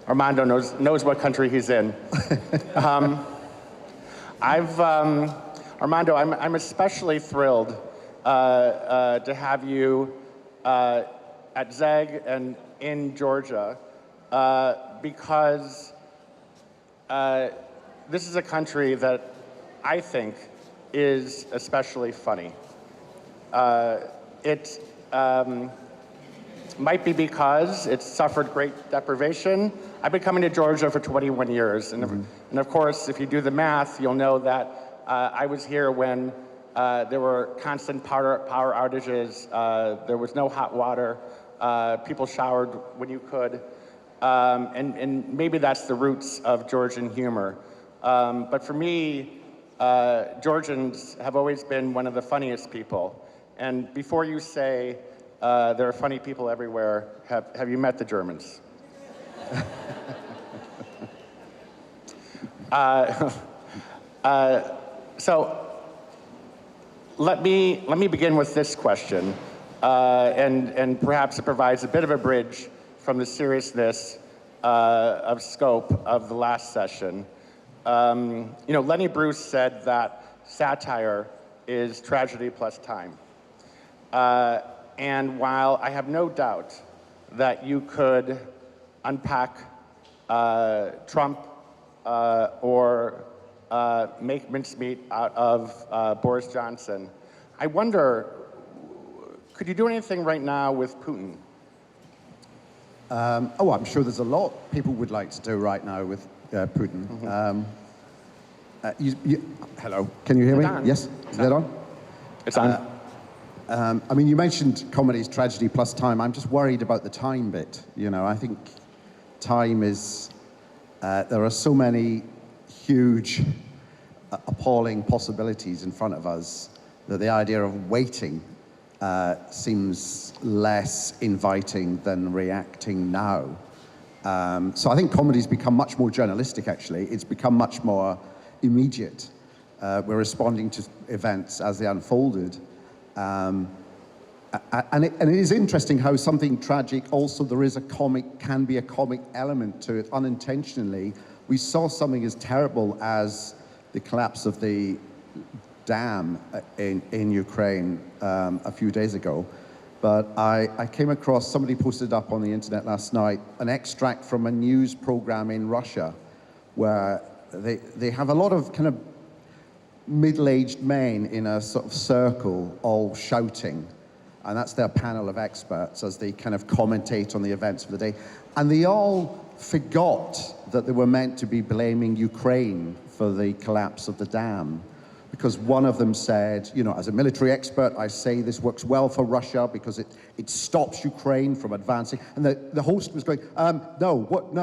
Armando knows what country he's in. Armando, I'm especially thrilled to have you at ZEG and in Georgia because this is a country that I think is especially funny. It might be because it's suffered great deprivation. I've been coming to Georgia for 21 years, and of course, if you do the math, you'll know that I was here when there were constant power outages, there was no hot water, people showered when you could, and maybe that's the roots of Georgian humor. But for me, Georgians have always been one of the funniest people. And before you say there are funny people everywhere, have you met the Germans? So let me begin with this question, and perhaps it provides a bit of a bridge from the seriousness of scope of the last session. Lenny Bruce said that satire is tragedy plus time. And while I have no doubt that you could unpack Trump or make mincemeat out of Boris Johnson, I wonder, could you do anything right now with Putin? I'm sure there's a lot people would like to do right now with Putin. Hello, can you hear me? Yes, is that on? It's on. You mentioned comedy's tragedy plus time. I'm just worried about the time bit. I think time is, there are so many huge, appalling possibilities in front of us that the idea of waiting seems less inviting than reacting now. So I think comedy's become much more journalistic, actually. It's become much more immediate. We're responding to events as they unfolded. And it is interesting how something tragic also can be a comic element to it unintentionally. We saw something as terrible as the collapse of the dam in Ukraine a few days ago. But I came across, somebody posted up on the internet last night, an extract from a news program in Russia where they have a lot of kind of middle-aged men in a sort of circle all shouting, and that's their panel of experts as they kind of commentate on the events of the day. And they all forgot that they were meant to be blaming Ukraine for the collapse of the dam, because one of them said, as a military expert, I say this works well for Russia because it stops Ukraine from advancing. And the host was going, no, don't,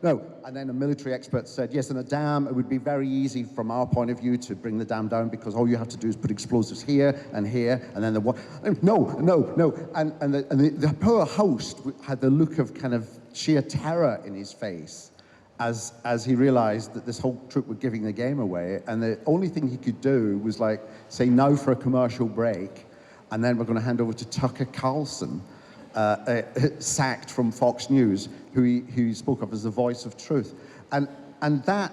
no. And then a military expert said, yes, in a dam, it would be very easy from our point of view to bring the dam down because all you have to do is put explosives here, and then no. And the poor host had the look of kind of sheer terror in his face as he realized that this whole trip was giving the game away, and the only thing he could do was say now for a commercial break, and then we're going to hand over to Tucker Carlson, sacked from Fox News, who he spoke of as the voice of truth. And that,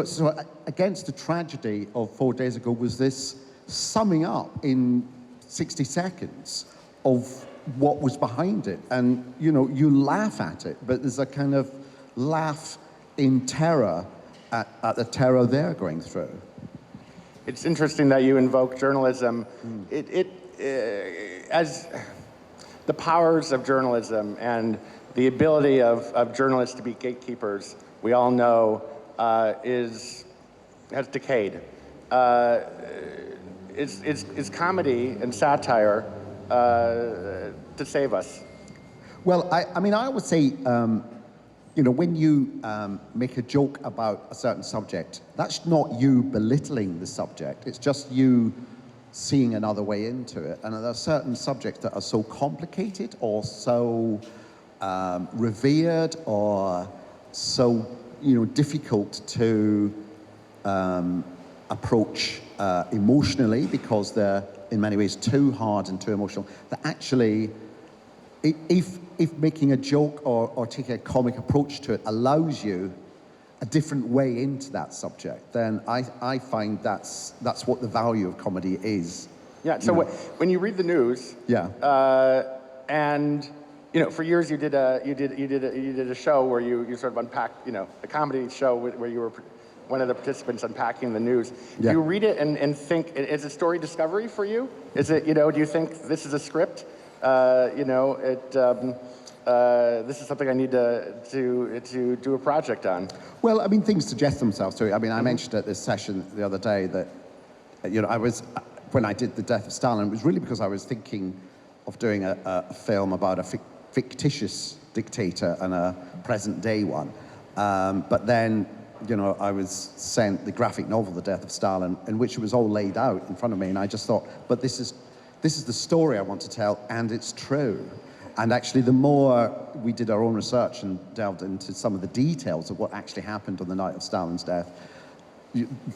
so against the tragedy of 4 days ago was this summing up in 60 seconds of what was behind it. And, you laugh at it, but there's a kind of laugh in terror at the terror they're going through. It's interesting that you invoke journalism. As the powers of journalism and the ability of journalists to be gatekeepers, we all know, has decayed. Is comedy and satire to save us? Well, I would say, when you make a joke about a certain subject, that's not you belittling the subject. It's just you seeing another way into it. And there are certain subjects that are so complicated or so revered or so difficult to approach emotionally because they're in many ways too hard and too emotional, that actually if if making a joke or taking a comic approach to it allows you a different way into that subject, then I find that's what the value of comedy is. Yeah. So when you read the news, and for years you did a show where you sort of unpacked, a comedy show where you were one of the participants unpacking the news. Do you read it and think, is it story discovery for you? Is it, do you think this is a script? This is something I need to do a project on. Well, I mean, things suggest themselves to it. I mean, I mentioned at this session the other day that, when I did The Death of Stalin, it was really because I was thinking of doing a film about a fictitious dictator and a present-day one. But then, I was sent the graphic novel, The Death of Stalin, in which it was all laid out in front of me, and I just thought, but this is the story I want to tell, and it's true. And actually, the more we did our own research and delved into some of the details of what actually happened on the night of Stalin's death,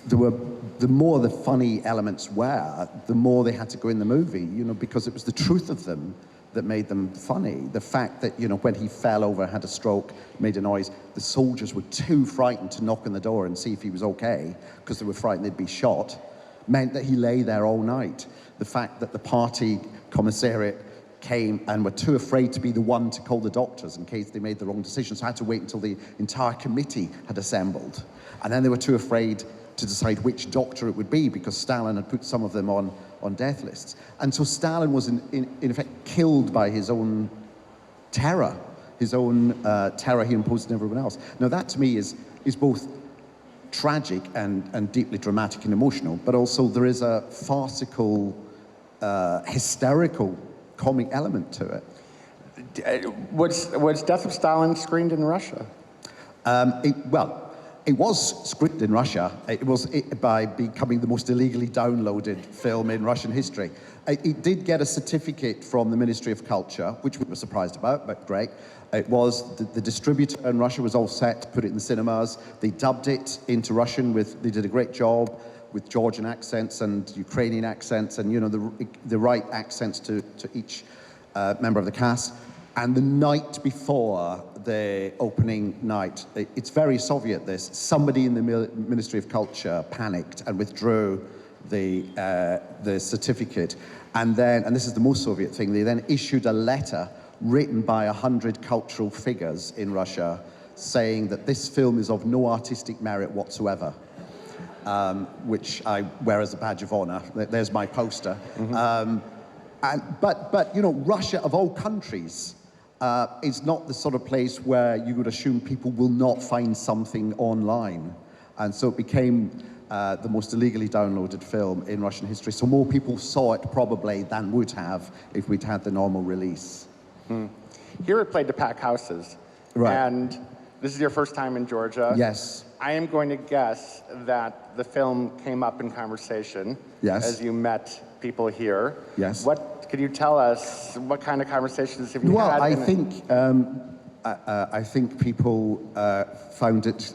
the more the funny elements were, the more they had to go in the movie, because it was the truth of them that made them funny. The fact that, when he fell over, had a stroke, made a noise, the soldiers were too frightened to knock on the door and see if he was okay, because they were frightened they'd be shot, meant that he lay there all night. The fact that the party commissariat came and were too afraid to be the one to call the doctors in case they made the wrong decision, so I had to wait until the entire committee had assembled. And then they were too afraid to decide which doctor it would be, because Stalin had put some of them on death lists. And so Stalin was in effect killed by his own terror, terror he imposed on everyone else. Now that to me is both tragic and deeply dramatic and emotional, but also there is a farcical, hysterical comic element to it. Was Death of Stalin screened in Russia? It was screened in Russia. It was by becoming the most illegally downloaded film in Russian history. It did get a certificate from the Ministry of Culture, which we were surprised about, but great. It was, the distributor in Russia was all set to put it in the cinemas. They dubbed it into Russian they did a great job with Georgian accents and Ukrainian accents and, the right accents to each member of the cast. And the night before the opening night, it's very Soviet this, somebody in the Ministry of Culture panicked and withdrew the certificate. And this is the most Soviet thing, they then issued a letter written by 100 cultural figures in Russia saying that this film is of no artistic merit whatsoever. Which I wear as a badge of honor. There's my poster. But Russia of all countries is not the sort of place where you would assume people will not find something online. And so it became the most illegally downloaded film in Russian history. So more people saw it probably than would have if we'd had the normal release. Here it played to pack houses. Right. And this is your first time in Georgia. Yes. I am going to guess that the film came up in conversation as you met people here. Yes. Could you tell us what kind of conversations have you had? Well, I think people found it,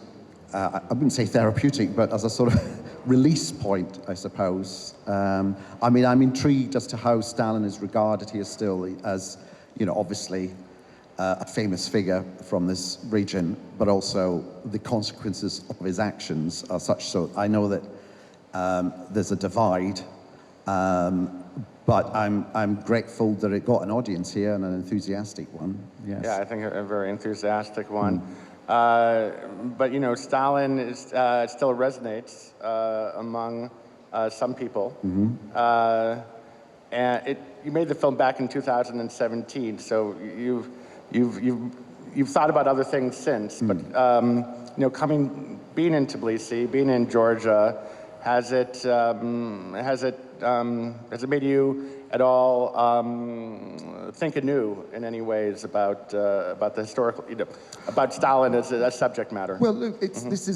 I wouldn't say therapeutic, but as a sort of release point, I suppose. I'm intrigued as to how Stalin is regarded here still as, obviously, a famous figure from this region, but also the consequences of his actions are such. So I know that there's a divide, but I'm grateful that it got an audience here and an enthusiastic one. Yes. Yeah, I think a very enthusiastic one. But Stalin is, still resonates among some people. And you made the film back in 2017, so you've thought about other things since, but being in Tbilisi, being in Georgia, has it made you at all think anew in any ways about the historical, about Stalin as a subject matter? Well, look, this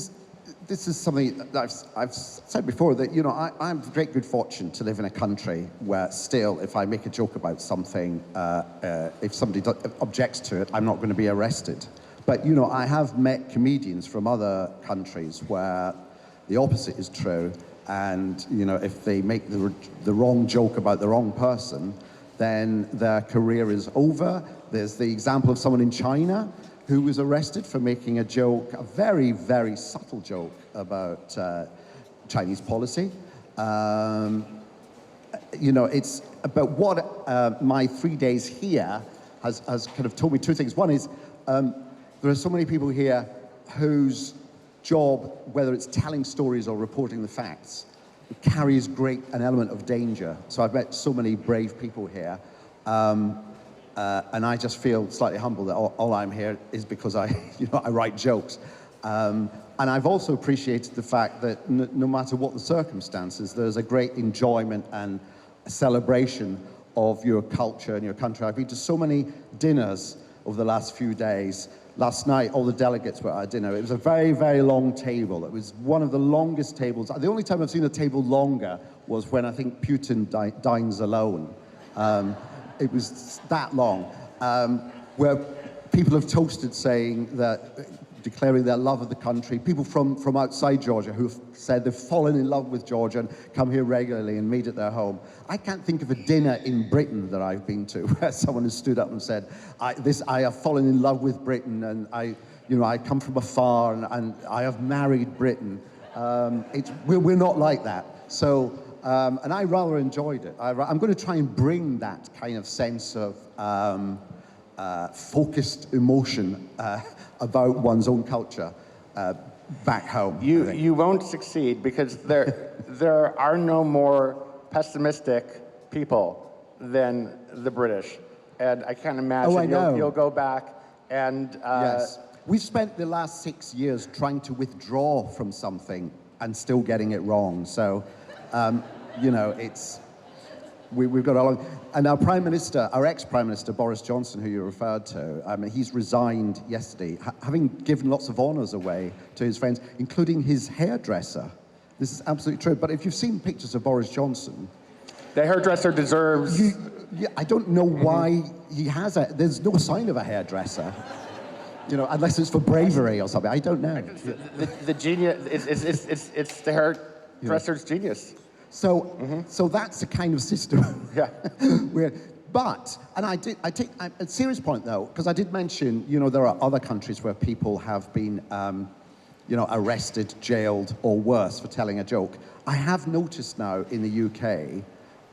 is something that I've said before, that I have great good fortune to live in a country where still, if I make a joke about something, if somebody objects to it, I'm not going to be arrested. But I have met comedians from other countries where the opposite is true, and if they make the wrong joke about the wrong person, then their career is over. There's the example of someone in China who was arrested for making a joke, a very, very subtle joke about Chinese policy. You know, it's about what my 3 days here has kind of told me two things. One is there are so many people here whose job, whether it's telling stories or reporting the facts, carries an element of danger. So I've met so many brave people here, and I just feel slightly humbled that all I'm here is because I write jokes. And I've also appreciated the fact that no matter what the circumstances, there's a great enjoyment and a celebration of your culture and your country. I've been to so many dinners over the last few days. Last night, all the delegates were at dinner. It was a very, very long table. It was one of the longest tables. The only time I've seen a table longer was when I think Putin dines alone. It was that long, where people have toasted saying that, declaring their love of the country. People from outside Georgia who've said they've fallen in love with Georgia and come here regularly and made it their home. I can't think of a dinner in Britain that I've been to where someone has stood up and said, I have fallen in love with Britain, and I come from afar, and I have married Britain. We're not like that. So, and I rather enjoyed it. I'm going to try and bring that kind of sense of focused emotion about one's own culture back home. You won't succeed because there are no more pessimistic people than the British, and I can't imagine you'll go back and. Yes, we've spent the last 6 years trying to withdraw from something and still getting it wrong. So, we've got all. And our Prime Minister, our ex-Prime Minister, Boris Johnson, who you referred to, he's resigned yesterday, having given lots of honours away to his friends, including his hairdresser. This is absolutely true. But if you've seen pictures of Boris Johnson... The hairdresser deserves... I don't know why he has there's no sign of a hairdresser. Unless it's for bravery or something. I don't know. The genius, it's the hairdresser's genius. So, so that's the kind of system. Yeah. I take a serious point though, because I did mention, there are other countries where people have been, arrested, jailed, or worse for telling a joke. I have noticed now in the UK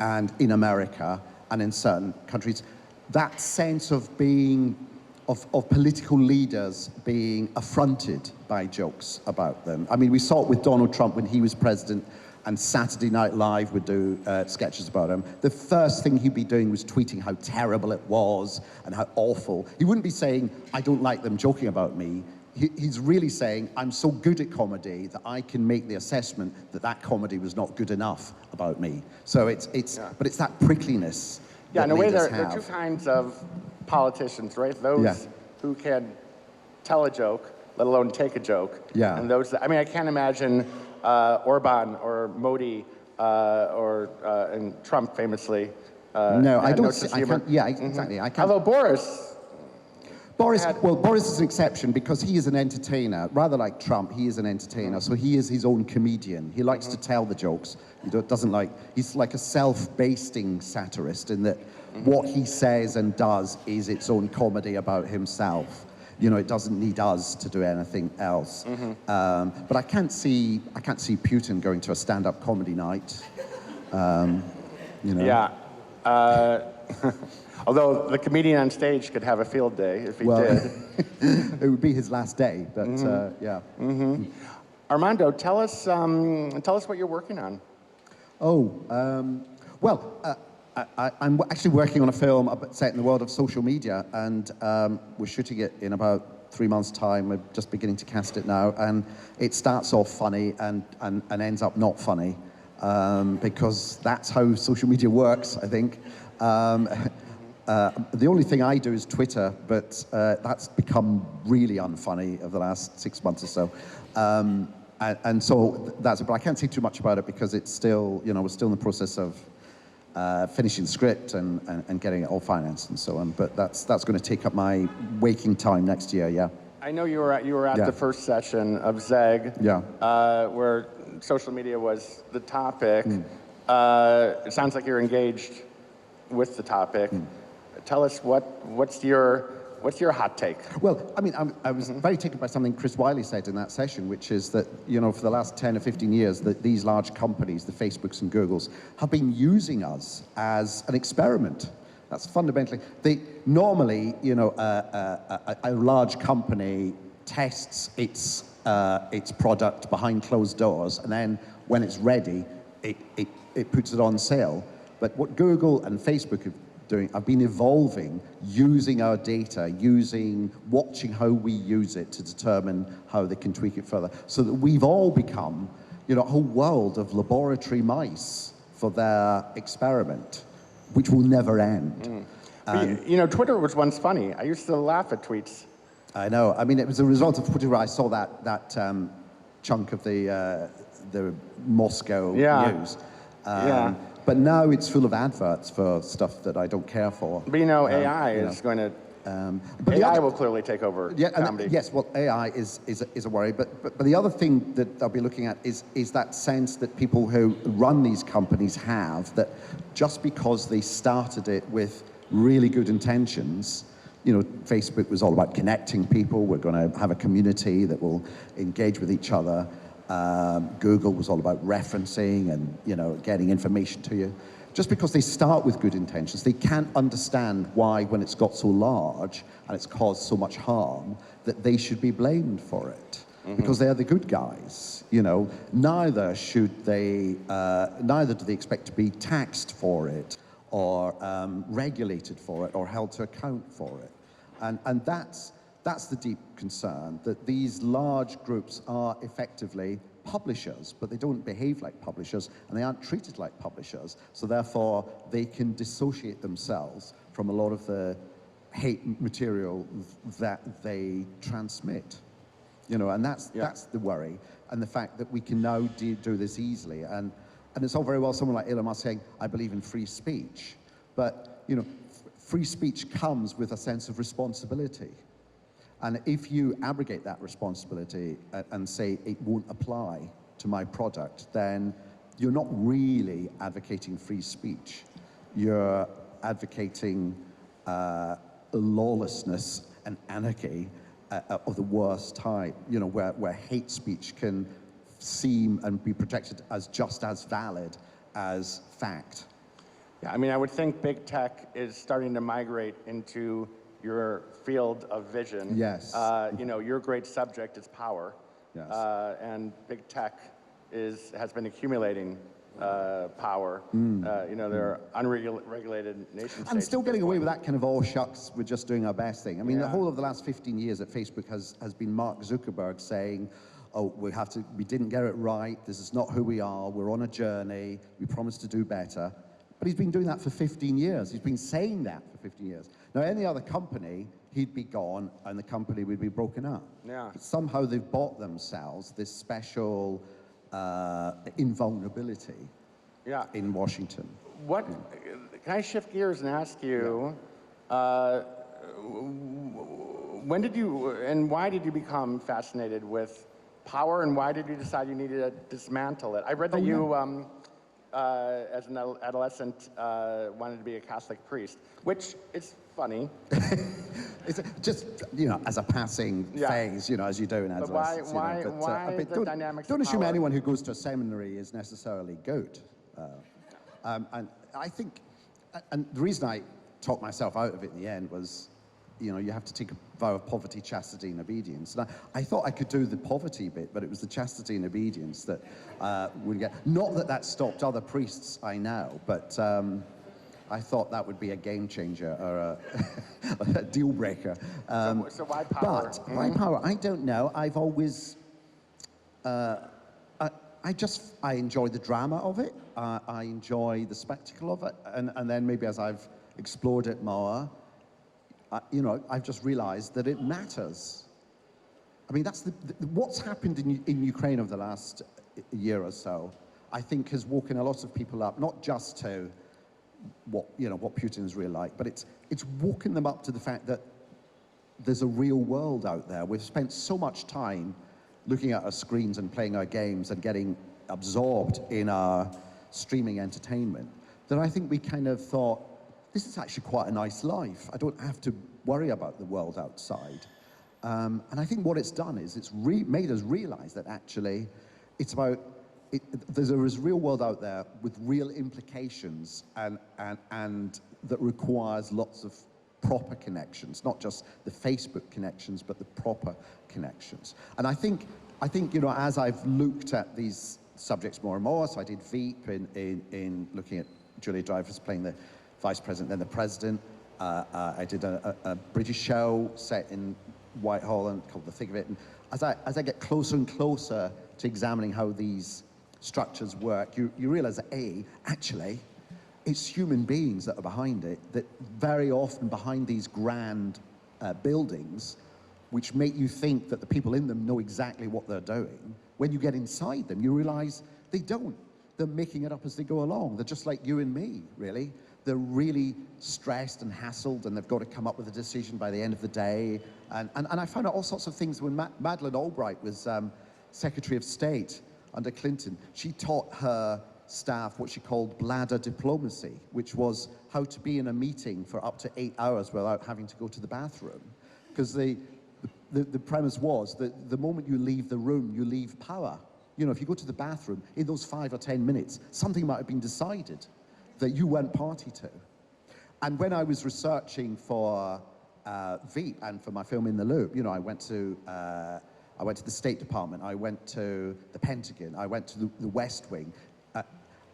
and in America and in certain countries, that sense of of political leaders being affronted by jokes about them. I mean, we saw it with Donald Trump when he was president, and Saturday Night Live would do sketches about him. The first thing he'd be doing was tweeting how terrible it was and how awful. He wouldn't be saying, I don't like them joking about me. He's really saying, I'm so good at comedy that I can make the assessment that comedy was not good enough about me. So but it's that prickliness. Yeah, in a way, there are two kinds of politicians, right? Those who can tell a joke, let alone take a joke. Yeah. And those, I can't imagine Orban or Modi and Trump famously. No, I don't. I can't. Yeah, exactly. I can't. Although Boris, Boris is an exception because he is an entertainer. Rather like Trump, he is an entertainer. So he is his own comedian. He likes to tell the jokes. He's like a self-basting satirist in that what he says and does is its own comedy about himself. It doesn't need us to do anything else. But I can't see Putin going to a stand-up comedy night. Yeah. Although the comedian on stage could have a field day if he did. It would be his last day, but yeah. Armando, tell us what you're working on. I'm actually working on a film set in the world of social media, and we're shooting it in about 3 months' time. We're just beginning to cast it now, and it starts off funny and ends up not funny, because that's how social media works, I think. The only thing I do is Twitter, but that's become really unfunny over the last 6 months or so. And so that's it. But I can't say too much about it because it's still, we're still in the process of finishing the script and getting it all financed and so on. But that's going to take up my waking time next year. Yeah. I know you were at the first session of ZEG, where social media was the topic. It sounds like you're engaged with the topic. Tell us what's your hot take? Well, I mean, I was very taken by something Chris Wiley said in that session, which is that, you know, for the last 10 or 15 years, that these large companies, the Facebooks and Googles, have been using us as an experiment. That's fundamentally, normally, you know, a large company tests its product behind closed doors, and then when it's ready, it puts it on sale. But what Google and Facebook are doing, have been evolving, using our data, watching how we use it to determine how they can tweak it further, so that we've all become, you know, a whole world of laboratory mice for their experiment, which will never end. You know, Twitter was once funny. I used to laugh at tweets. I know. I mean, it was a result of Twitter. I saw that chunk of the Moscow news. But now it's full of adverts for stuff that I don't care for. But you know, AI is going to. AI will clearly take over comedy. Yes, well, AI is a worry. But the other thing that I'll be looking at is that sense that people who run these companies have, that just because they started it with really good intentions. You know, Facebook was all about connecting people. We're going to have a community that will engage with each other. Google was all about referencing and, you know, getting information to you. Just because they start with good intentions, they can't understand why, when it's got so large and it's caused so much harm, that they should be blamed for it. Because they're the good guys. You know, neither do they expect to be taxed for it, or regulated for it, or held to account for it. And that's the deep concern, that these large groups are effectively publishers, but they don't behave like publishers, and they aren't treated like publishers, so therefore they can dissociate themselves from a lot of the hate material that they transmit. You know, and that's the worry, and the fact that we can now do this easily. And it's all very well someone like Elon Musk saying, I believe in free speech, but, you know, free speech comes with a sense of responsibility. And if you abrogate that responsibility and say it won't apply to my product, then you're not really advocating free speech. You're advocating lawlessness and anarchy of the worst type, you know, where hate speech can seem and be protected as just as valid as fact. Yeah, I mean, I would think big tech is starting to migrate into your field of vision. Yes. You know, your great subject is power. Yes. And big tech has been accumulating power. You know, there are unregulated nation states. And still getting away with that kind of all shucks, we're just doing our best thing. I mean, the whole of the last 15 years at Facebook has been Mark Zuckerberg saying, oh, we didn't get it right, this is not who we are, we're on a journey, we promise to do better. But he's been doing that for 15 years. He's been saying that for 15 years. Now, any other company, he'd be gone and the company would be broken up. Yeah. But somehow they've bought themselves this special invulnerability in Washington. Can I shift gears and ask you, when did you and why did you become fascinated with power, and why did you decide you needed to dismantle it? I read that you, as an adolescent, wanted to be a Catholic priest, which is funny. It's just, you know, as a passing phase, you know, as you do in adolescence. Why the dynamics don't of assume power? anyone who goes to a seminary is necessarily good. And I think, and the reason I talked myself out of it in the end was, you know, you have to take a vow of poverty, chastity, and obedience. And I thought I could do the poverty bit, but it was the chastity and obedience that would get. Not that that stopped other priests I know, but I thought that would be a game changer or a deal breaker. So why power? But why power? I don't know. I've always, I enjoy the drama of it. I enjoy the spectacle of it, and then maybe as I've explored it more, you know, I've just realized that it matters. I mean, that's what's happened in Ukraine over the last year or so, I think has woken a lot of people up, not just to what Putin is really like, but it's woken them up to the fact that there's a real world out there. We've spent so much time looking at our screens and playing our games and getting absorbed in our streaming entertainment that I think we kind of thought, this is actually quite a nice life. I don't have to worry about the world outside. And I think what it's done is it's made us realize that actually it's about, there is a real world out there with real implications and that requires lots of proper connections, not just the Facebook connections, but the proper connections. And I think as I've looked at these subjects more and more, so I did Veep in looking at Julia Dreyfus playing the vice president, then the president. I did a British show set in Whitehall and called The Thick of It. And as I get closer and closer to examining how these structures work, you realize that actually, it's human beings that are behind it, that very often behind these grand buildings, which make you think that the people in them know exactly what they're doing. When you get inside them, you realize they don't. They're making it up as they go along. They're just like you and me, really. They're really stressed and hassled, and they've got to come up with a decision by the end of the day. And I found out all sorts of things when Madeleine Albright was Secretary of State under Clinton. She taught her staff what she called bladder diplomacy, which was how to be in a meeting for up to 8 hours without having to go to the bathroom. Because the premise was that the moment you leave the room, you leave power. You know, if you go to the bathroom, in those 5 or 10 minutes, something might have been decided that you weren't party to. And when I was researching for Veep and for my film In the Loop, you know, I went to the State Department, I went to the Pentagon, I went to the West Wing,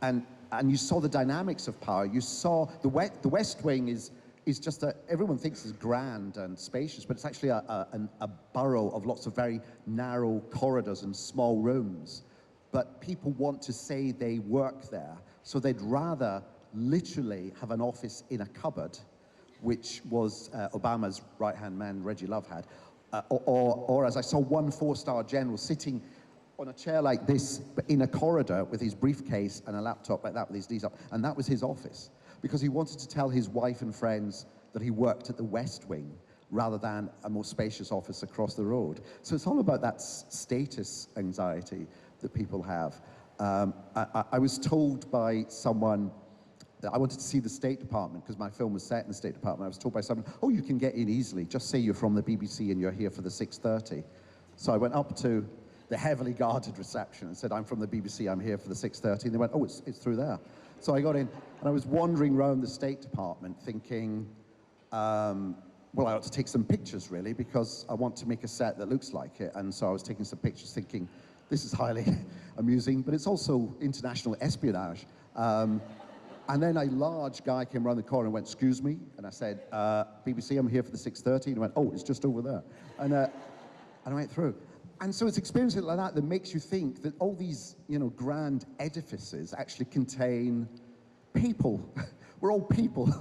and you saw the dynamics of power. You saw the West Wing is just everyone thinks is grand and spacious, but it's actually a burrow of lots of very narrow corridors and small rooms. But people want to say they work there, so they'd rather literally have an office in a cupboard, which was Obama's right-hand man, Reggie Love, had, or as I saw one 4-star general sitting on a chair like this, but in a corridor with his briefcase and a laptop like that with his knees up, and that was his office, because he wanted to tell his wife and friends that he worked at the West Wing rather than a more spacious office across the road. So it's all about that status anxiety that people have. I was told by someone that I wanted to see the State Department because my film was set in the State Department. I was told by someone, oh, you can get in easily. Just say you're from the BBC and you're here for the 6:30. So I went up to the heavily guarded reception and said, I'm from the BBC, I'm here for the 6:30. And they went, oh, it's through there. So I got in and I was wandering around the State Department thinking, well, I ought to take some pictures really because I want to make a set that looks like it. And so I was taking some pictures thinking, this is highly amusing, but it's also international espionage. And then a large guy came around the corner and went, excuse me? And I said, BBC, I'm here for the 6:30. And he went, oh, it's just over there. And I went through. And so it's experiences like that that makes you think that all these, you know, grand edifices actually contain people. We're all people.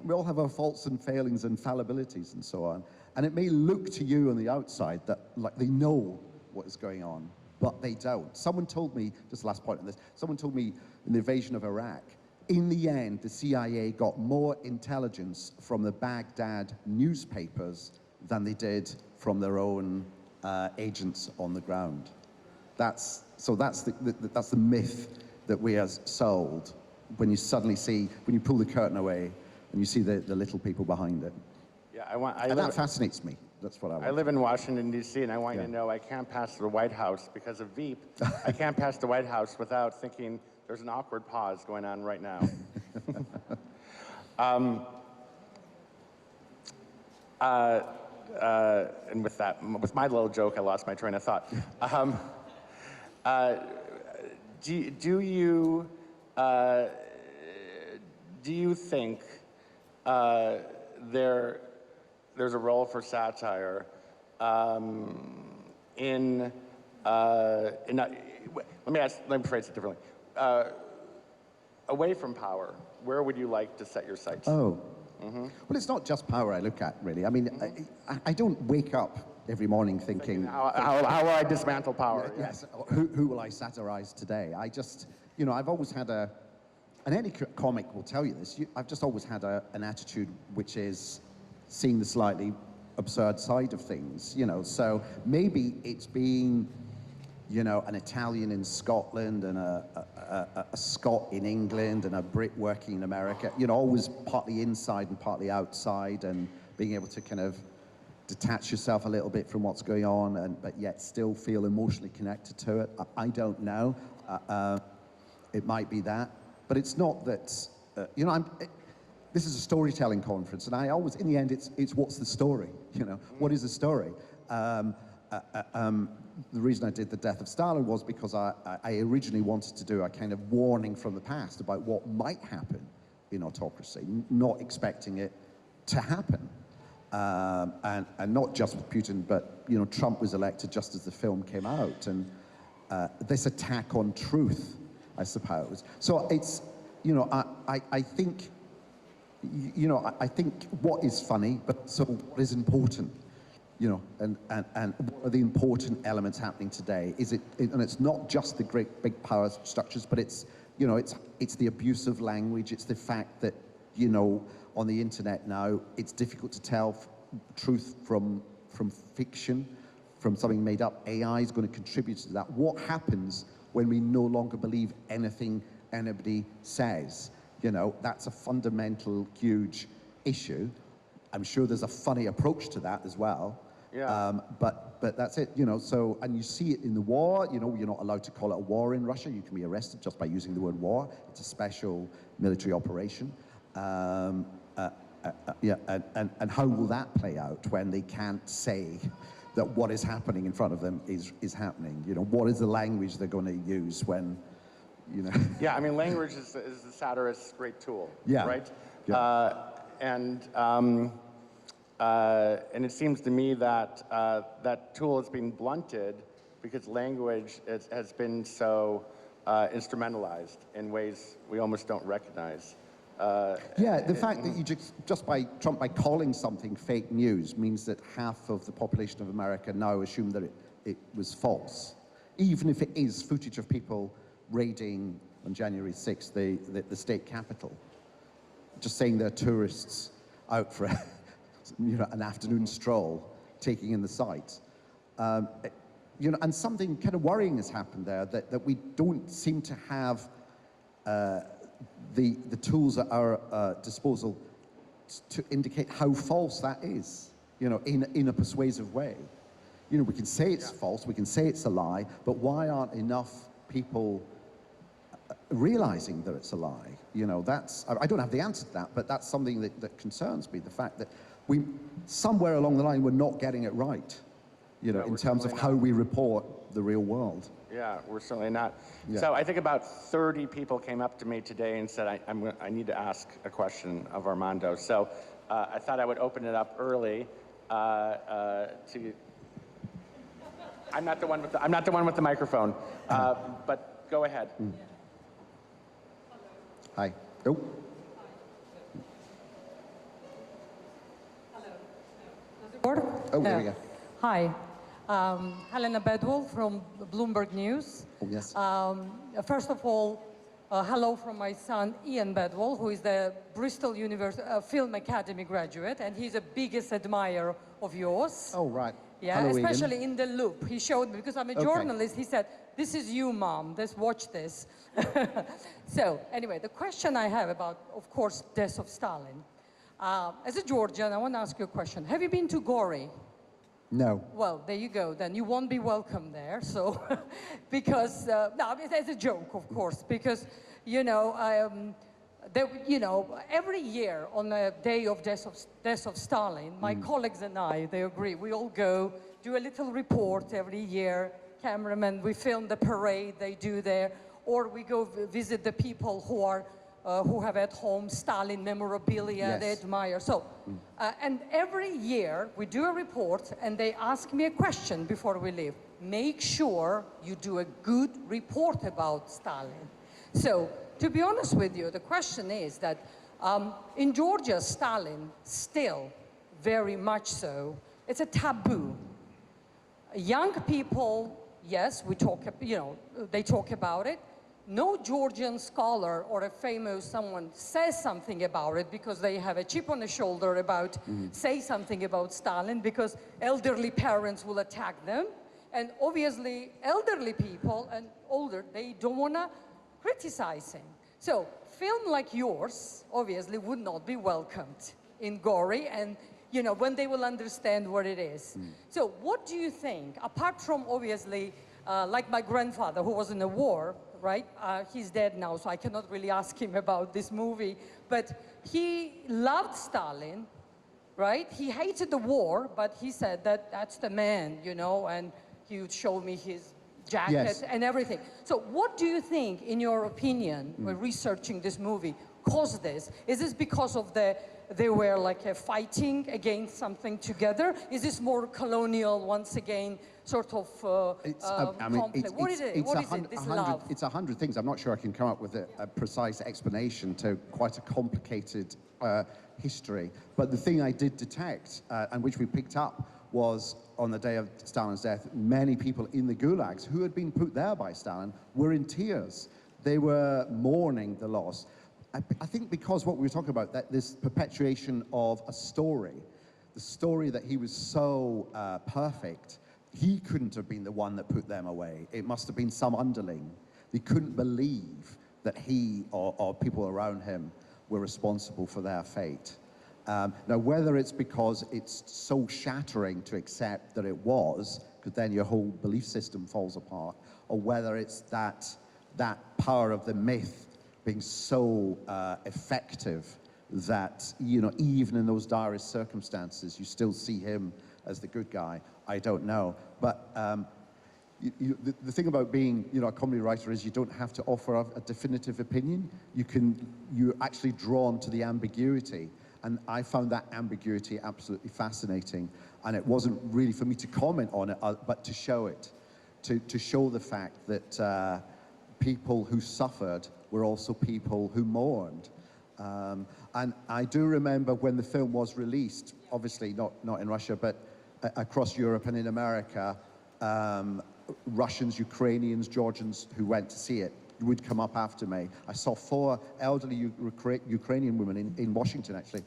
We all have our faults and failings and fallibilities and so on. And it may look to you on the outside that like they know what is going on, but they don't. Someone told me, just the last point on this, someone told me in the invasion of Iraq, in the end, the CIA got more intelligence from the Baghdad newspapers than they did from their own agents on the ground. That's the myth that we are sold when you suddenly see, when you pull the curtain away and you see the little people behind it. Yeah, and that fascinates me. That's what I want. I live in Washington, D.C., and I want you to know I can't pass the White House because of Veep. I can't pass the White House without thinking there's an awkward pause going on right now. And with my little joke, I lost my train of thought. Do you think there's a role for satire let me phrase it differently. Away from power, where would you like to set your sights? Oh. Mm-hmm. Well, it's not just power I look at, really. I mean, I don't wake up every morning thinking... How will I dismantle power? Yes, who will I satirize today? I just, you know, I've always had and any comic will tell you this, I've just always had an attitude which is seeing the slightly absurd side of things, you know. So maybe it's being, you know, an Italian in Scotland and a a Scot in England and a Brit working in America, you know, always partly inside and partly outside, and being able to kind of detach yourself a little bit from what's going on, but yet still feel emotionally connected to it. I don't know. It might be that, but it's not that. You know, this is a storytelling conference, and I always, in the end, it's what's the story? You know, what is the story? The reason I did The Death of Stalin was because I originally wanted to do a kind of warning from the past about what might happen in autocracy, not expecting it to happen. And not just with Putin, but, you know, Trump was elected just as the film came out, and this attack on truth, I suppose. So it's, you know, I think, you know, I think what is funny, but so what is important? You know, and what are the important elements happening today? Is it, and it's not just the great big power structures, but it's, you know, it's the abuse of language. It's the fact that, you know, on the internet now, it's difficult to tell truth from fiction, from something made up. AI is going to contribute to that. What happens when we no longer believe anything anybody says? You know, that's a fundamental, huge issue. I'm sure there's a funny approach to that as well. Yeah. But that's it, you know, so, and you see it in the war, you know, you're not allowed to call it a war in Russia. You can be arrested just by using the word war. It's a special military operation. Yeah, and how will that play out when they can't say that what is happening in front of them is happening? You know, what is the language they're going to use when, you know? Yeah, I mean, language is the satirist's great tool, Yeah. right? Yeah. And it seems to me that that tool is being blunted because language has been so instrumentalized in ways we almost don't recognize. Yeah, the fact that you just by Trump, by calling something fake news, means that half of the population of America now assume that it was false. Even if it is footage of people raiding on January 6th the state capitol, just saying they're tourists out for you know, an afternoon stroll, taking in the sights. You know, and something kind of worrying has happened there, that we don't seem to have the tools at our disposal to indicate how false that is, you know, in a persuasive way. You know, we can say it's false, we can say it's a lie, but why aren't enough people realizing that it's a lie? You know, that's, I don't have the answer to that, but that's something that concerns me, the fact that we, somewhere along the line, we're not getting it right, you know, in terms of how we report the real world. Yeah, we're certainly not. Yeah. So I think about 30 people came up to me today and said, I need to ask a question of Armando. So I thought I would open it up early to, I'm not the one with the microphone, but go ahead. Hi. Oh. Oh, there we go. Hi. Helena Bedwell from Bloomberg News. Oh, yes. First of all, hello from my son, Ian Bedwell, who is the Bristol University Film Academy graduate, and he's the biggest admirer of yours. Oh, right. Yeah, Hello, especially Ian. in the loop. He showed me, because I'm a journalist, he said, this is you, Mom, let's watch this. So, anyway, the question I have about, of course, Death of Stalin. As a Georgian, I want to ask you a question. Have you been to Gori? No. Well, there you go. Then you won't be welcome there. So, because no, it's a joke, of course. Because you know, every year on the day of death of Stalin, my colleagues and I, they agree. We all go do a little report every year. Cameramen, we film the parade they do there, or we go visit the people who are. Who have at home Stalin memorabilia, they admire. So, and every year we do a report and they ask me a question before we leave. Make sure you do a good report about Stalin. So, to be honest with you, the question is that in Georgia, Stalin still very much so, it's a taboo. Young people, yes, we talk, you know, they talk about it. No Georgian scholar or a famous someone says something about it because they have a chip on the shoulder about say something about Stalin, because elderly parents will attack them. And obviously elderly people and older, they don't want to criticizing. So, film like yours, obviously, would not be welcomed in Gory, and when they will understand what it is. So, what do you think, apart from obviously, like my grandfather who was in a war, right? He's dead now, so I cannot really ask him about this movie, but he loved Stalin, right? He hated the war, but he said that that's the man, and he would show me his jacket Yes. and everything. So what do you think, in your opinion, when researching this movie, caused this? Is this because of they were like fighting against something together? Is this more colonial, once again, sort of conflict? What is it? What is it, this love? It's 100 things. I'm not sure I can come up with a precise explanation to quite a complicated history. But the thing I did detect, and which we picked up, was on the day of Stalin's death, many people in the gulags who had been put there by Stalin were in tears. They were mourning the loss. I think because what we were talking about, that this perpetuation of a story, the story that he was so perfect, he couldn't have been the one that put them away. It must have been some underling. They couldn't believe that he or people around him were responsible for their fate. Now, whether it's because it's so shattering to accept that it was, because then your whole belief system falls apart, or whether it's that power of the myth being so effective that, even in those direst circumstances, you still see him as the good guy, I don't know. But the thing about being, a comedy writer is you don't have to offer a definitive opinion. You're actually drawn to the ambiguity. And I found that ambiguity absolutely fascinating. And it wasn't really for me to comment on it, but to show it, to show the fact that people who suffered were also people who mourned. And I do remember when the film was released, obviously not in Russia, but across Europe and in America, Russians, Ukrainians, Georgians who went to see it would come up after me. I saw 4 elderly Ukrainian women in Washington, actually,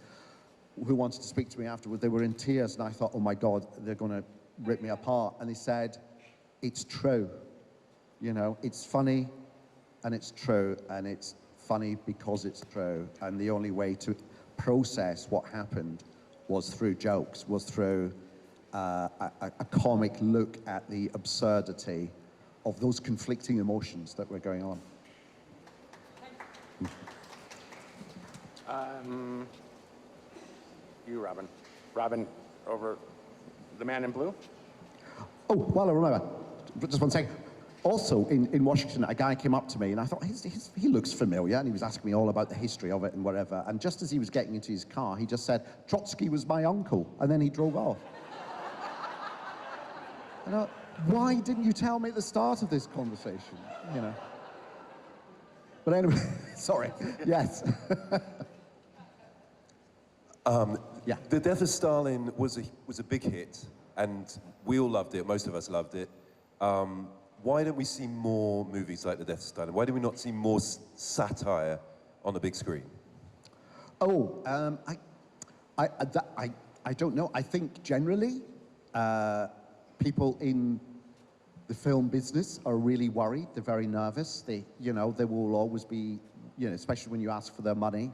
who wanted to speak to me afterward. They were in tears, and I thought, oh my God, they're going to rip me apart. And they said, it's true. It's funny, and it's true, and it's funny because it's true. And the only way to process what happened was through jokes, was through a comic look at the absurdity of those conflicting emotions that were going on. You, Robin. Robin, over the man in blue. Oh, well, I remember. Just one second. Also, in Washington, a guy came up to me, and I thought, he looks familiar, and he was asking me all about the history of it and whatever. And just as he was getting into his car, he just said, Trotsky was my uncle, and then he drove off. And I thought, why didn't you tell me at the start of this conversation? But anyway, sorry. Yes. Yeah. The Death of Stalin was a big hit, and we all loved it. Most of us loved it. Why don't we see more movies like The Death of Stalin? Why do we not see more satire on the big screen? Oh, I don't know. I think generally, people in the film business are really worried. They're very nervous. They will always be, especially when you ask for their money,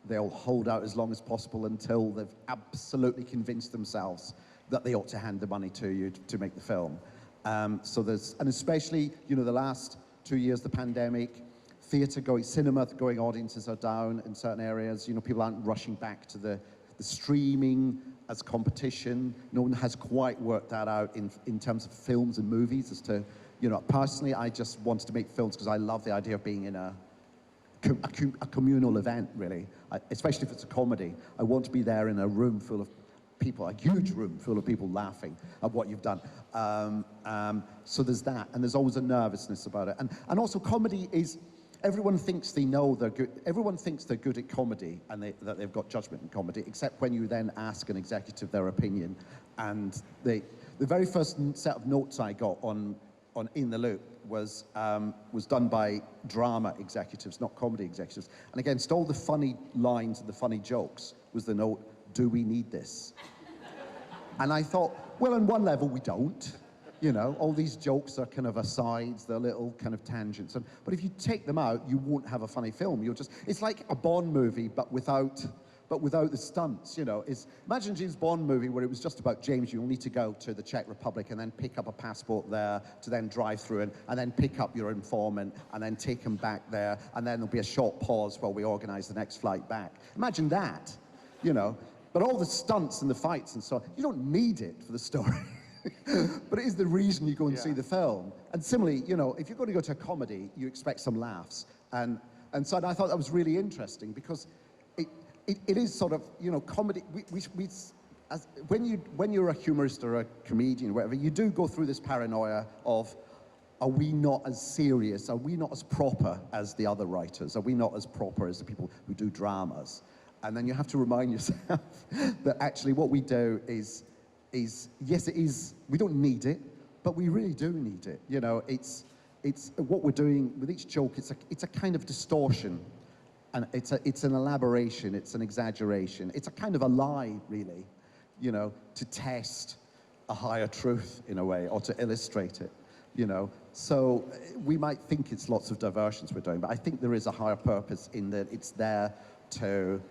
they'll hold out as long as possible until they've absolutely convinced themselves that they ought to hand the money to you to make the film. And especially, the last 2 years, the pandemic, cinema going audiences are down in certain areas. People aren't rushing back to the streaming as competition. No one has quite worked that out in terms of films and movies as to, personally, I just wanted to make films because I love the idea of being in a communal event, really, especially if it's a comedy. I want to be there in a room full of people, a huge room full of people laughing at what you've done. So there's that, and there's always a nervousness about it. And also comedy is, everyone thinks they know they're good. Everyone thinks they're good at comedy and that they've got judgment in comedy, except when you then ask an executive their opinion. And the very first set of notes I got on In the Loop was done by drama executives, not comedy executives. And against all the funny lines and the funny jokes was the note, do we need this? And I thought, well, on one level we don't, You know, all these jokes are kind of asides, they're little kind of tangents. But if you take them out, you won't have a funny film. It's like a Bond movie, but without the stunts, you know. Imagine a James Bond movie where it was just about James, you need to go to the Czech Republic and then pick up a passport there to then drive through and then pick up your informant and then take him back there, and then there'll be a short pause while we organize the next flight back. Imagine that, you know. But all the stunts and the fights and so on, you don't need it for the story. But it is the reason you go and see the film. And similarly, you know, if you're going to go to a comedy, you expect some laughs. And so I thought that was really interesting because it is sort of, you know, comedy. When you're a humorist or a comedian or whatever, you do go through this paranoia of, are we not as serious? Are we not as proper as the other writers? Are we not as proper as the people who do dramas? And then you have to remind yourself that actually what we do is yes, it is, we don't need it, but we really do need it. You know, it's what we're doing with each joke, it's a kind of distortion, and it's an elaboration, it's an exaggeration, it's a kind of a lie, really, you know, to test a higher truth in a way, or to illustrate it, you know. So we might think it's lots of diversions we're doing, but I think there is a higher purpose in that it's there to,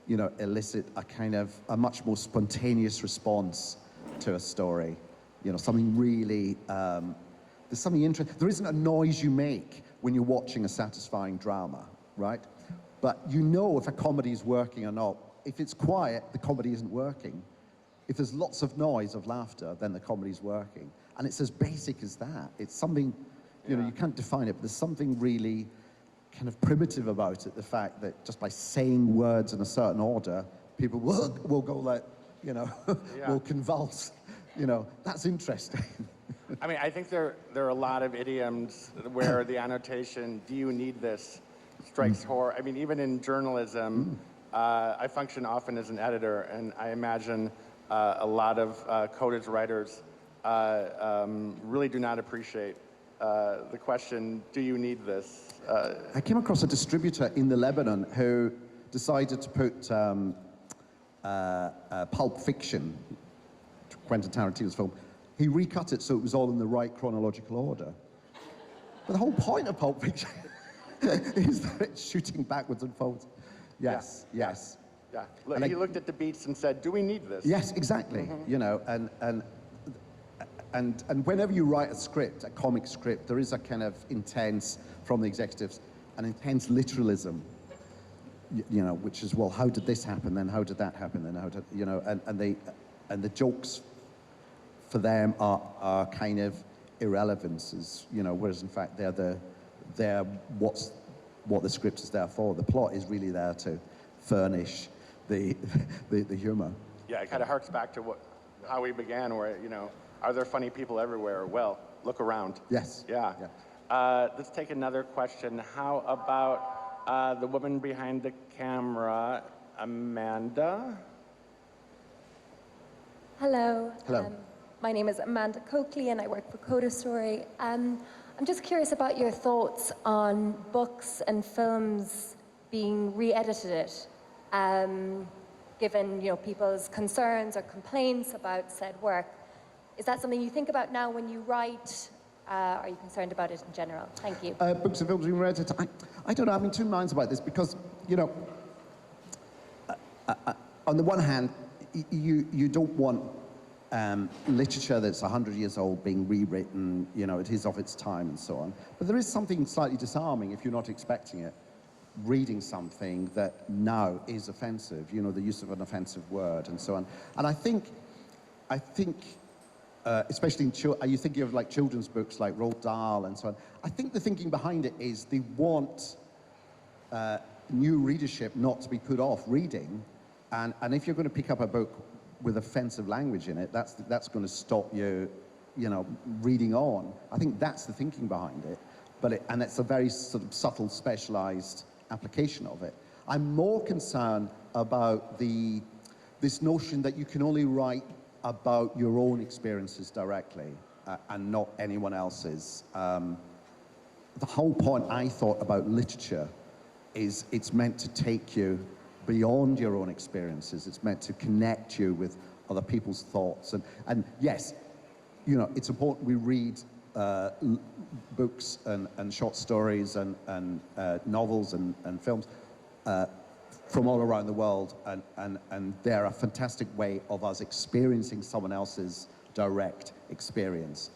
you know, elicit a kind of a much more spontaneous response to a story, you know, something really, there's something interesting. There isn't a noise you make when you're watching a satisfying drama, right? But you know if a comedy is working or not. If it's quiet, the comedy isn't working. If there's lots of noise, of laughter, then the comedy's working. And it's as basic as that. It's something, you know, you can't define it, but there's something really kind of primitive about it, the fact that just by saying words in a certain order, people will go like, you know, will convulse. You know, that's interesting. I mean, I think there are a lot of idioms where the annotation, do you need this, strikes horror. I mean, even in journalism, I function often as an editor, and I imagine a lot of coded writers really do not appreciate the question, do you need this? I came across a distributor in the Lebanon who decided to put Pulp Fiction, Quentin Tarantino's film, he recut it so it was all in the right chronological order. But the whole point of Pulp Fiction is that it's shooting backwards and forwards. Yes, yes. Yeah, look, he looked at the beats and said, do we need this? Yes, exactly. You know, and whenever you write a script, a comic script, there is a kind of intense, from the executives, an intense literalism, you know, which is, well, how did this happen, then how did that happen, then how did, you know, and the jokes for them are kind of irrelevances, you know, whereas in fact they're what the script is there for. The plot is really there to furnish the humor. Yeah, it kind of harks back to how we began, where, you know, are there funny people everywhere? Well, look around. Yes. Yeah. Let's take another question. How about the woman behind the camera, Amanda? Hello. Hello. My name is Amanda Coakley and I work for Coda Story. I'm just curious about your thoughts on books and films being re-edited, given, you know, people's concerns or complaints about said work. Is that something you think about now when you write? Are you concerned about it in general? Thank you. Books and films being read. I don't know. I'm in two minds about this because, you know, on the one hand, you don't want literature that's 100 years old being rewritten, you know, it is of its time and so on. But there is something slightly disarming if you're not expecting it, reading something that now is offensive, you know, the use of an offensive word and so on. And I think especially in you thinking of like children's books like Roald Dahl and so on, I think the thinking behind it is they want new readership not to be put off reading, and if you're going to pick up a book with offensive language in it, that's going to stop you, you know, reading on. I think that's the thinking behind it, and it's a very sort of subtle, specialized application of it. I'm more concerned about this notion that you can only write about your own experiences directly and not anyone else's. The whole point I thought about literature is it's meant to take you beyond your own experiences. It's meant to connect you with other people's thoughts. And yes, you know, it's important we read books and short stories and novels and films from all around the world, and they're a fantastic way of us experiencing someone else's direct experience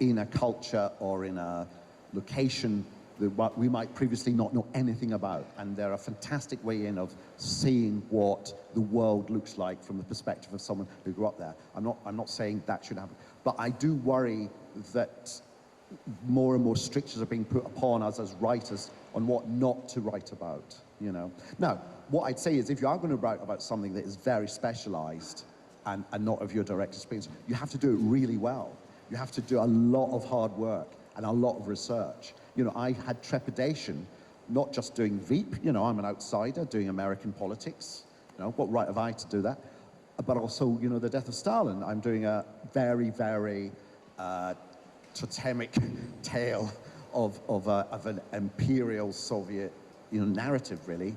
in a culture or in a location that we might previously not know anything about. And they're a fantastic way in of seeing what the world looks like from the perspective of someone who grew up there. I'm not saying that should happen, but I do worry that more and more strictures are being put upon us as writers on what not to write about, you know. Now, what I'd say is if you are going to write about something that is very specialized and not of your direct experience, you have to do it really well. You have to do a lot of hard work and a lot of research. You know, I had trepidation, not just doing Veep, you know, I'm an outsider doing American politics, you know, what right have I to do that? But also, you know, the death of Stalin, I'm doing a very, very totemic tale of an imperial Soviet, you know, narrative, really,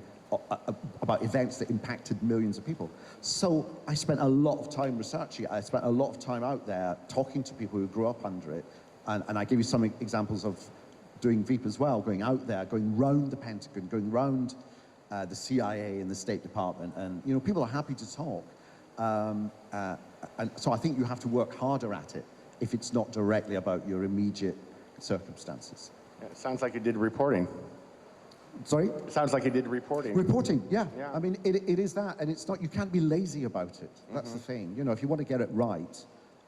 about events that impacted millions of people. So I spent a lot of time researching it. I spent a lot of time out there talking to people who grew up under it. And I give you some examples of doing Veep as well, going out there, going round the Pentagon, going round the CIA and the State Department. And, you know, people are happy to talk. And so I think you have to work harder at it if it's not directly about your immediate circumstances. Yeah, it sounds like you did reporting. Sorry? It sounds like you did reporting. Reporting, yeah. Yeah. I mean, it is that, and it's not, you can't be lazy about it. That's the thing. You know, if you want to get it right,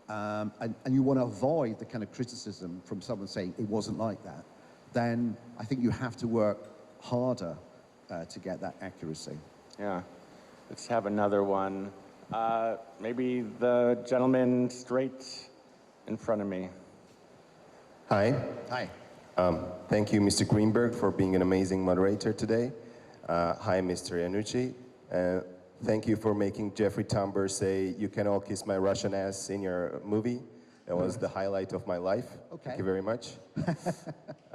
and you want to avoid the kind of criticism from someone saying it wasn't like that, then I think you have to work harder to get that accuracy. Yeah. Let's have another one. Maybe the gentleman straight in front of me. Hi. Hi. Thank you, Mr. Greenberg, for being an amazing moderator today. Hi, Mr. Iannucci. Thank you for making Jeffrey Tambor say, "You can all kiss my Russian ass" in your movie. That was the highlight of my life. Okay. Thank you very much.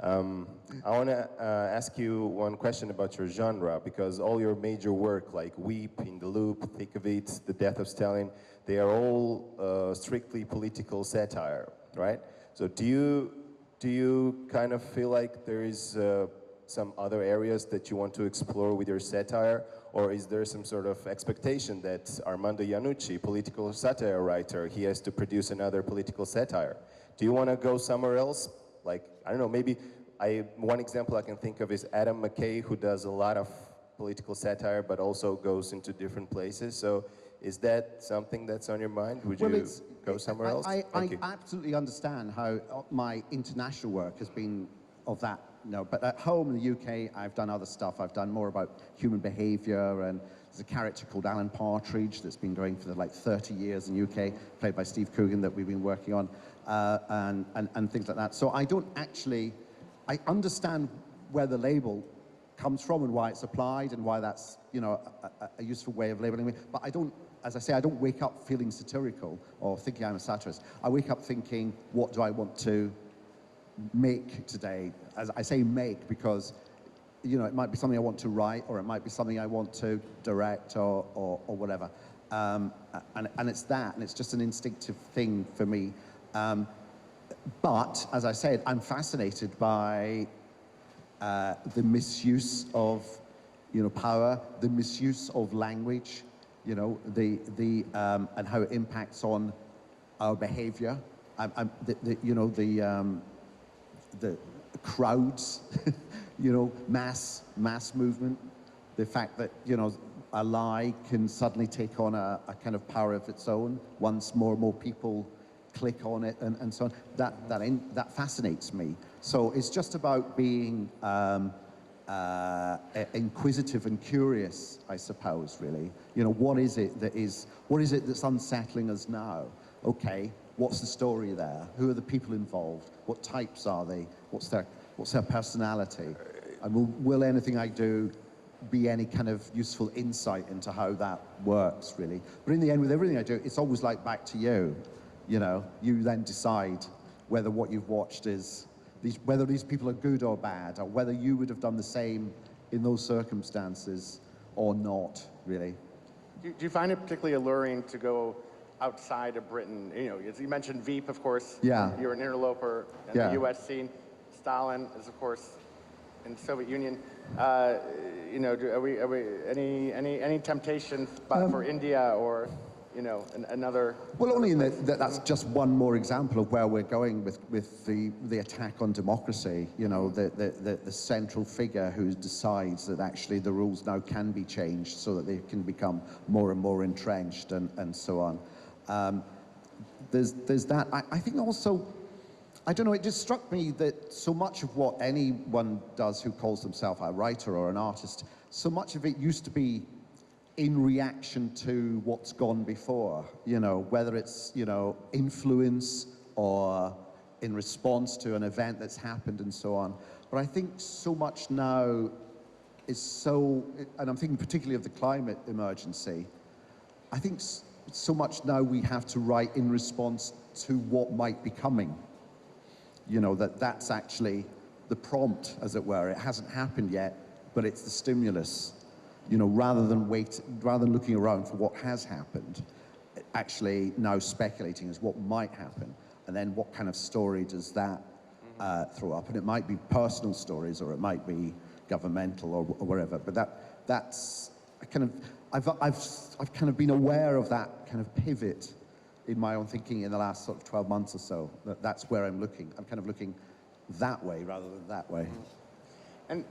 I want to ask you one question about your genre, because all your major work, like Weep, In the Loop, Thick of It, The Death of Stalin, they are all strictly political satire, right? So do you kind of feel like there is some other areas that you want to explore with your satire, or is there some sort of expectation that Armando Iannucci, political satire writer, he has to produce another political satire? Do you want to go somewhere else? Like, I don't know, maybe one example I can think of is Adam McKay, who does a lot of political satire, but also goes into different places. So is that something that's on your mind? Would you go somewhere else? I Thank you. absolutely understand how my international work has been of that. No, but at home in the UK, I've done other stuff. I've done more about human behavior, and there's a character called Alan Partridge that's been going for like 30 years in the UK, played by Steve Coogan, that we've been working on, and things like that. So I don't actually, I understand where the label comes from and why it's applied and why that's, you know, a useful way of labeling me, but I don't, as I say, I don't wake up feeling satirical or thinking I'm a satirist. I wake up thinking, what do I want to make today? As I say make because, you know, it might be something I want to write, or it might be something I want to direct or whatever. And it's that, and it's just an instinctive thing for me. But, as I said, I'm fascinated by the misuse of, you know, power, the misuse of language, you know, and how it impacts on our behavior. You know, the crowds, you know, mass movement, the fact that, you know, a lie can suddenly take on a kind of power of its own once more and more people click on it and so on. That fascinates me. So it's just about being inquisitive and curious, I suppose, really. You know, what is it that's unsettling us now? Okay, what's the story there? Who are the people involved? What types are they? What's their personality? And will anything I do be any kind of useful insight into how that works, really? But in the end, with everything I do, it's always like back to you. You know, you then decide whether what you've watched is, whether these people are good or bad, or whether you would have done the same in those circumstances or not, really. Do you find it particularly alluring to go outside of Britain. You know, as you mentioned Veep, of course. Yeah. You're an interloper in Yeah. the U.S. scene. Stalin is, of course, in the Soviet Union. You know, are we any temptation for India or, you know, another? Well, only in that's just one more example of where we're going with the attack on democracy. You know, the central figure who decides that actually the rules now can be changed so that they can become more and more entrenched and so on. There's that. I think also, I don't know, it just struck me that so much of what anyone does who calls themselves a writer or an artist, so much of it used to be in reaction to what's gone before, you know, whether it's, you know, influence or in response to an event that's happened and so on. But I think so much now is so, and I'm thinking particularly of the climate emergency, I think so much now we have to write in response to what might be coming. You know, that's actually the prompt, as it were. It hasn't happened yet, but it's the stimulus. You know, rather than looking around for what has happened, actually now speculating as what might happen, and then what kind of story does that throw up? And it might be personal stories, or it might be governmental, or wherever. But that's I've kind of been aware of that kind of pivot in my own thinking in the last sort of 12 months or so. That's where I'm looking. I'm kind of looking that way rather than that way. And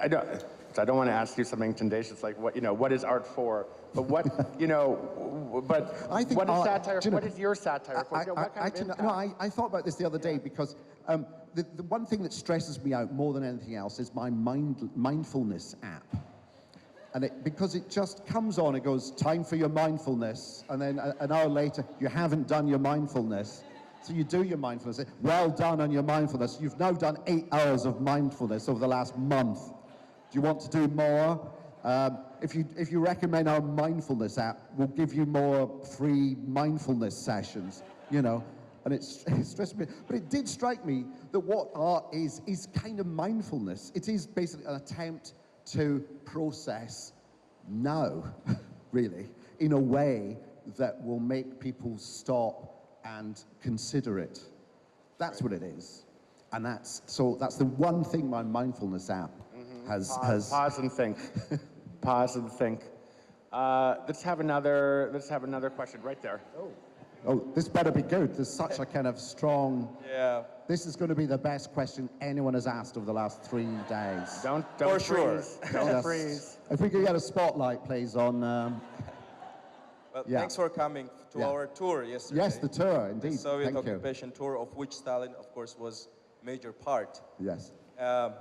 I don't want to ask you something tendacious like what is art for? But what I think what is art, satire? do you know, what is your satire for? What kind of impact? I thought about this the other day because the one thing that stresses me out more than anything else is my mindfulness app. And because it just comes on, it goes, time for your mindfulness, and then an hour later, you haven't done your mindfulness. So you do your mindfulness. Well done on your mindfulness. You've now done 8 hours of mindfulness over the last month. Do you want to do more? If you recommend our mindfulness app, we'll give you more free mindfulness sessions, you know. And it stressed me. But it did strike me that what art is kind of mindfulness. It is basically an attempt to process now, really, in a way that will make people stop and consider it. That's what it is. And that's the one thing my mindfulness app has... Pause and think. Pause and think. Let's have another question right there. Oh, this better be good. There's such a kind of strong... Yeah. This is going to be the best question anyone has asked over the last 3 days. Don't For freeze. sure. Don't freeze. If we could get a spotlight, please, on... Well, Yeah. thanks for coming to Yeah. our tour yesterday. Yes, the tour, indeed. The Soviet Thank you. occupation tour, of which Stalin, of course, was a major part. Yes. And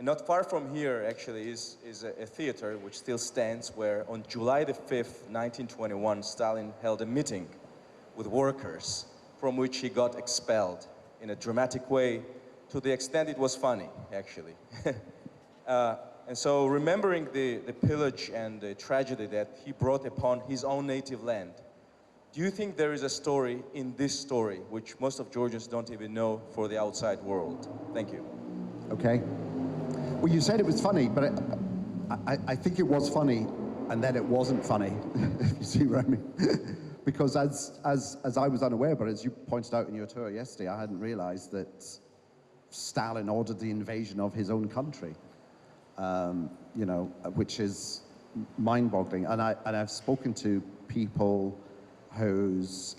not far from here, actually, is a theater which still stands, where on July the 5th, 1921, Stalin held a meeting with workers, from which he got expelled in a dramatic way, to the extent it was funny, actually. And so, remembering the pillage and the tragedy that he brought upon his own native land, do you think there is a story in this story, which most of Georgians don't even know, for the outside world? Thank you. Okay. Well, you said it was funny, but I think it was funny, and then it wasn't funny, if you see what I mean. Because as I was unaware, but as you pointed out in your tour yesterday, I hadn't realized that Stalin ordered the invasion of his own country, you know, which is mind-boggling. And I've spoken to people whose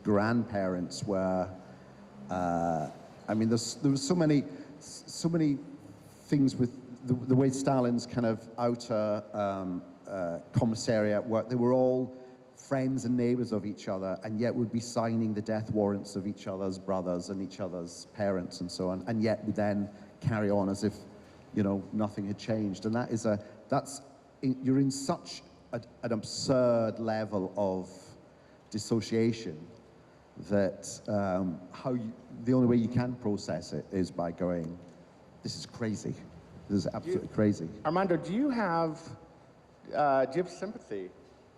grandparents were, I mean, there was so many things with the way Stalin's kind of outer commissariat worked. They were all friends and neighbors of each other, and yet would be signing the death warrants of each other's brothers and each other's parents and so on, and yet would then carry on as if, you know, nothing had changed. And you're in such an absurd level of dissociation that the only way you can process it is by going, this is crazy. This is absolutely crazy. Armando, do you have sympathy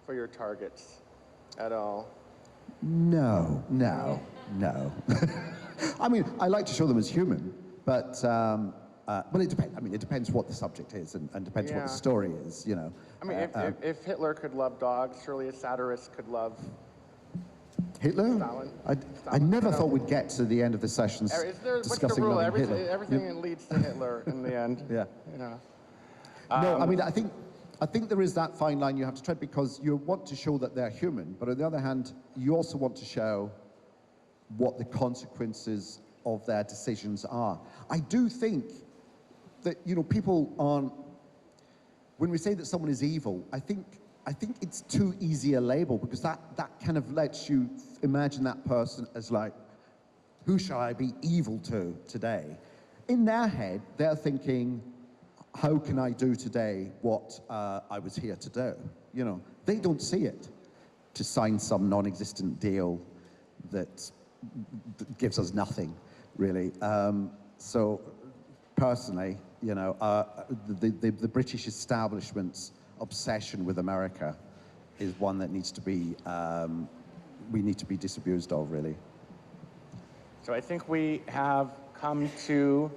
for your targets at all? No. I mean, I like to show them as human, but Well, it depends. I mean, it depends what the subject is and depends what Yeah. the story is, you know. I mean, if Hitler could love dogs, surely a satirist could love. Hitler? Stalin. I never thought we'd get to the end of the sessions What's the discussing rule? loving Everything, Hitler. everything leads to Hitler in the end. Yeah. You know. No, I mean, I think there is that fine line you have to tread because you want to show that they're human, but on the other hand, you also want to show what the consequences of their decisions are. I do think that, you know, people aren't, when we say that someone is evil, I think it's too easy a label because that kind of lets you imagine that person as like, who shall I be evil to today? In their head, they're thinking, how can I do today what I was here to do? You know, they don't see it to sign some non-existent deal that gives us nothing, really. So personally, you know, the British establishment's obsession with America is one that needs to be, we need to be disabused of, really. So I think we have come to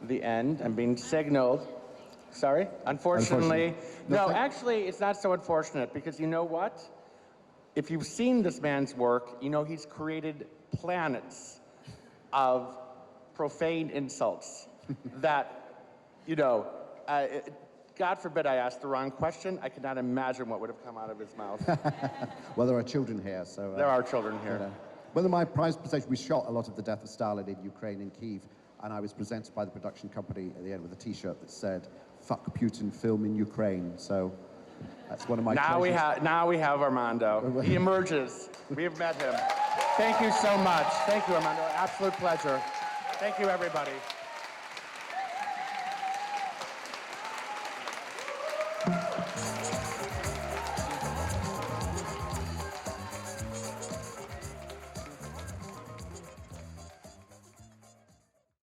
the end. I'm being signaled. Sorry? Unfortunately. No, actually, it's not so unfortunate because you know what? If you've seen this man's work, you know he's created planets of profane insults that, you know, God forbid I asked the wrong question. I could not imagine what would have come out of his mouth. Well, there are children here, so... There are children here. You know. One of my prized possessions, we shot a lot of the death of Stalin in Ukraine, in Kyiv, and I was presented by the production company at the end with a T-shirt that said, "Fuck Putin, film in Ukraine." So that's one of my treasures. Now we have Armando. He emerges. We have met him. Thank you so much. Thank you, Armando. Absolute pleasure. Thank you, everybody.